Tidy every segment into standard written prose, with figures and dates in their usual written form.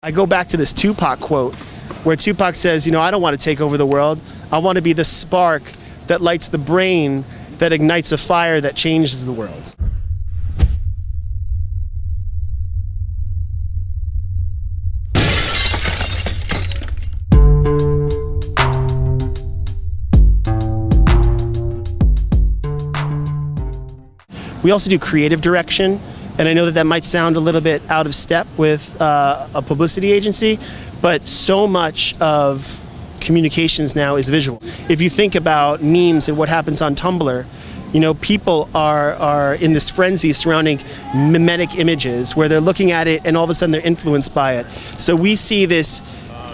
I go back to this Tupac quote where Tupac says, I don't want to take over the world. I want to be the spark that lights the brain that ignites a fire that changes the world. We also do creative direction, and I know that might sound a little bit out of step with a publicity agency, but so much of communications now is visual. If you think about memes and what happens on Tumblr, people are in this frenzy surrounding mimetic images where they're looking at it and all of a sudden they're influenced by it. So we see this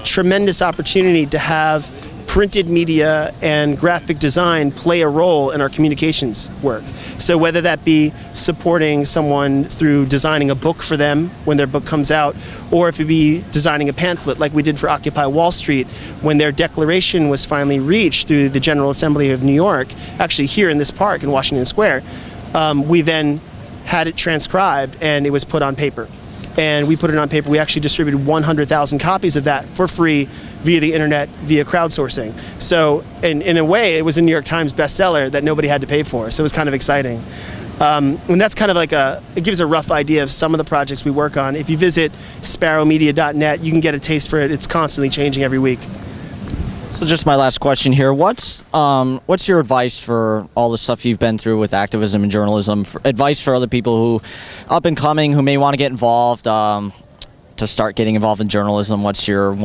tremendous opportunity to have printed media and graphic design play a role in our communications work. So whether that be supporting someone through designing a book for them when their book comes out, or if it be designing a pamphlet like we did for Occupy Wall Street when their declaration was finally reached through the General Assembly of New York, actually here in this park in Washington Square, we then had it transcribed and it was put on paper. And we put it on paper. We actually distributed 100,000 copies of that for free via the internet, via crowdsourcing. So in a way, it was a New York Times bestseller that nobody had to pay for. So it was kind of exciting. And that's kind of like it gives a rough idea of some of the projects we work on. If you visit sparrowmedia.net, you can get a taste for it. It's constantly changing every week. So just my last question here. What's your advice for all the stuff you've been through with activism and journalism? Advice for other people who up and coming who may want to get involved, to start getting involved in journalism? What's your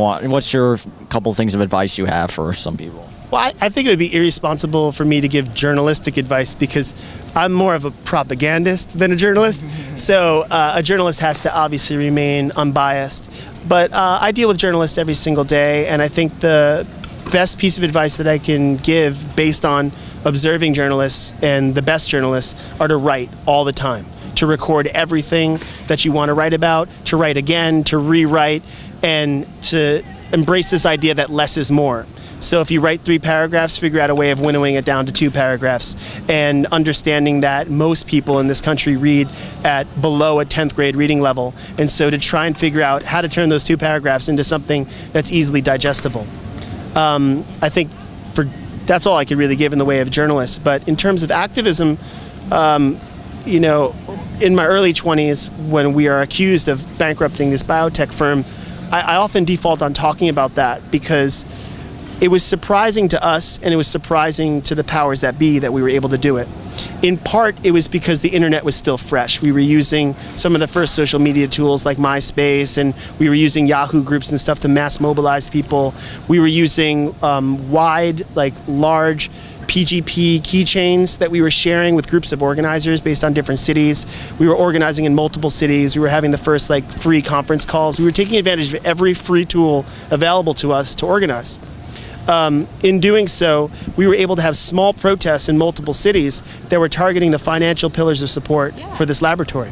couple things of advice you have for some people? Well, I think it would be irresponsible for me to give journalistic advice because I'm more of a propagandist than a journalist. So a journalist has to obviously remain unbiased. But I deal with journalists every single day, and I think the best piece of advice that I can give based on observing journalists and the best journalists are to write all the time, to record everything that you want to write about, to write again, to rewrite, and to embrace this idea that less is more. So if you write 3 paragraphs, figure out a way of winnowing it down to 2 paragraphs, and understanding that most people in this country read at below a 10th grade reading level. And so to try and figure out how to turn those 2 paragraphs into something that's easily digestible. I think that's all I could really give in the way of journalists. But in terms of activism, in my early 20s, when we are accused of bankrupting this biotech firm, I often default on talking about that because it was surprising to us and it was surprising to the powers that be that we were able to do it. In part, it was because the internet was still fresh. We were using some of the first social media tools like MySpace, and we were using Yahoo groups and stuff to mass mobilize people. We were using large PGP keychains that we were sharing with groups of organizers based on different cities. We were organizing in multiple cities. We were having the first free conference calls. We were taking advantage of every free tool available to us to organize. In doing so, we were able to have small protests in multiple cities that were targeting the financial pillars of support for this laboratory.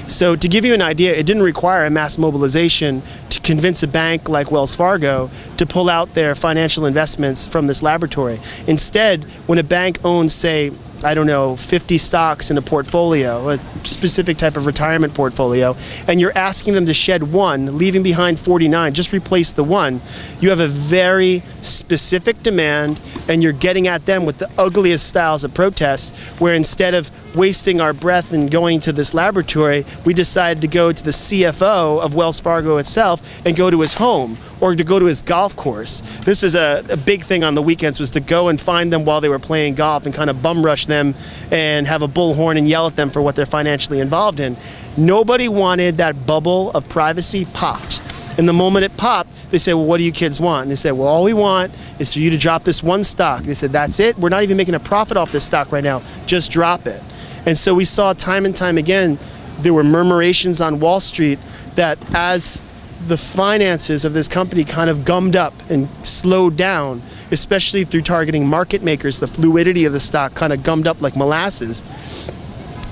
So to give you an idea, it didn't require a mass mobilization to convince a bank like Wells Fargo to pull out their financial investments from this laboratory. Instead, when a bank owns, say, 50 stocks in a portfolio, a specific type of retirement portfolio, and you're asking them to shed 1, leaving behind 49, just replace the 1, you have a very specific demand, and you're getting at them with the ugliest styles of protests, where instead of wasting our breath and going to this laboratory, we decided to go to the CFO of Wells Fargo itself and go to his home, or to go to his golf course. This is a big thing on the weekends, was to go and find them while they were playing golf and kind of bum rush them and have a bullhorn and yell at them for what they're financially involved in. Nobody wanted that bubble of privacy popped. And the moment it popped, they said, well, what do you kids want? And they said, well, all we want is for you to drop this 1 stock. They said, that's it? We're not even making a profit off this stock right now. Just drop it. And so we saw time and time again, there were murmurations on Wall Street that as the finances of this company kind of gummed up and slowed down, especially through targeting market makers, the fluidity of the stock kind of gummed up like molasses.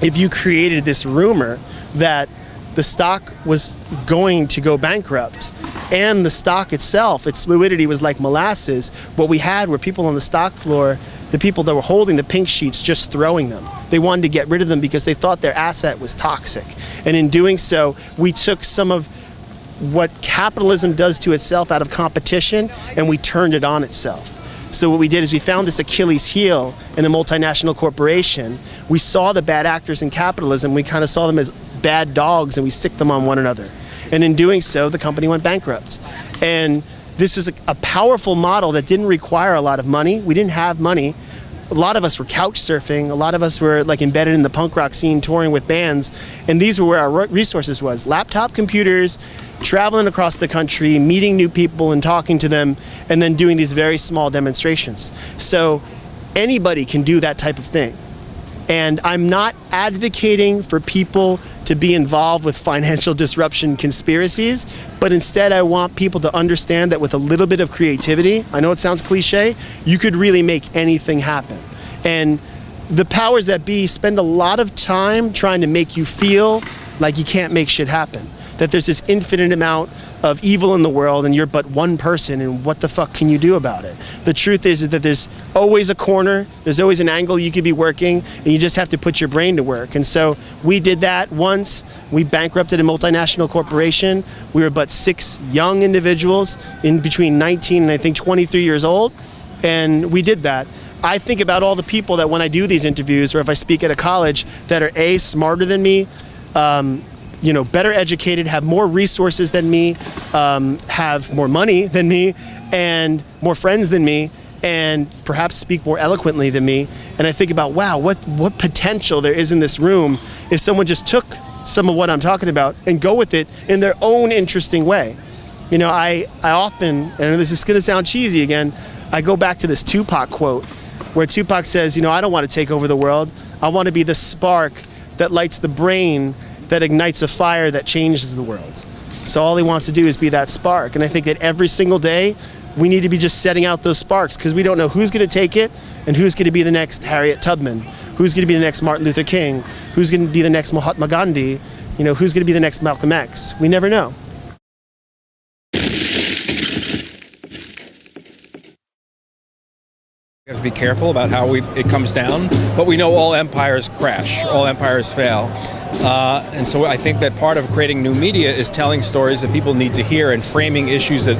If you created this rumor that the stock was going to go bankrupt and the stock itself, its fluidity was like molasses, what we had were people on the stock floor, the people that were holding the pink sheets, just throwing them. They wanted to get rid of them because they thought their asset was toxic. And in doing so, we took some of what capitalism does to itself out of competition, and we turned it on itself. So what we did is we found this Achilles heel in a multinational corporation. We saw the bad actors in capitalism. We kind of saw them as bad dogs, and we sicked them on one another. And in doing so, the company went bankrupt. And this was a powerful model that didn't require a lot of money. We didn't have money. A lot of us were couch surfing. A lot of us were like embedded in the punk rock scene, touring with bands. And these were where our resources was. Laptop computers, traveling across the country, meeting new people and talking to them, and then doing these very small demonstrations. So anybody can do that type of thing. And I'm not advocating for people to be involved with financial disruption conspiracies, but instead I want people to understand that with a little bit of creativity, I know it sounds cliche, you could really make anything happen. And the powers that be spend a lot of time trying to make you feel like you can't make shit happen. That there's this infinite amount of evil in the world and you're but one person, and what the fuck can you do about it? The truth is that there's always a corner, there's always an angle you could be working, and you just have to put your brain to work. And so we did that once. We bankrupted a multinational corporation. We were but 6 young individuals in between 19 and I think 23 years old, and we did that. I think about all the people that when I do these interviews or if I speak at a college that are A, smarter than me, better educated, have more resources than me, have more money than me, and more friends than me, and perhaps speak more eloquently than me. And I think about, wow, what potential there is in this room if someone just took some of what I'm talking about and go with it in their own interesting way. I often, and this is going to sound cheesy again, I go back to this Tupac quote where Tupac says, I don't want to take over the world. I want to be the spark that lights the brain that ignites a fire that changes the world. So all he wants to do is be that spark. And I think that every single day, we need to be just setting out those sparks, because we don't know who's going to take it and who's going to be the next Harriet Tubman, who's going to be the next Martin Luther King, who's going to be the next Mahatma Gandhi, who's going to be the next Malcolm X. We never know. We have to be careful about how it comes down, but we know all empires crash, all empires fail. And so I think that part of creating new media is telling stories that people need to hear and framing issues that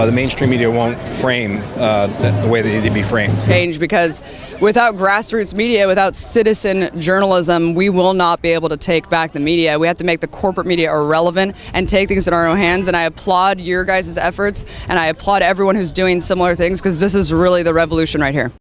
the mainstream media won't frame the way they need to be framed. Change, because without grassroots media, without citizen journalism, we will not be able to take back the media. We have to make the corporate media irrelevant and take things in our own hands. And I applaud your guys' efforts, and I applaud everyone who's doing similar things, because this is really the revolution right here.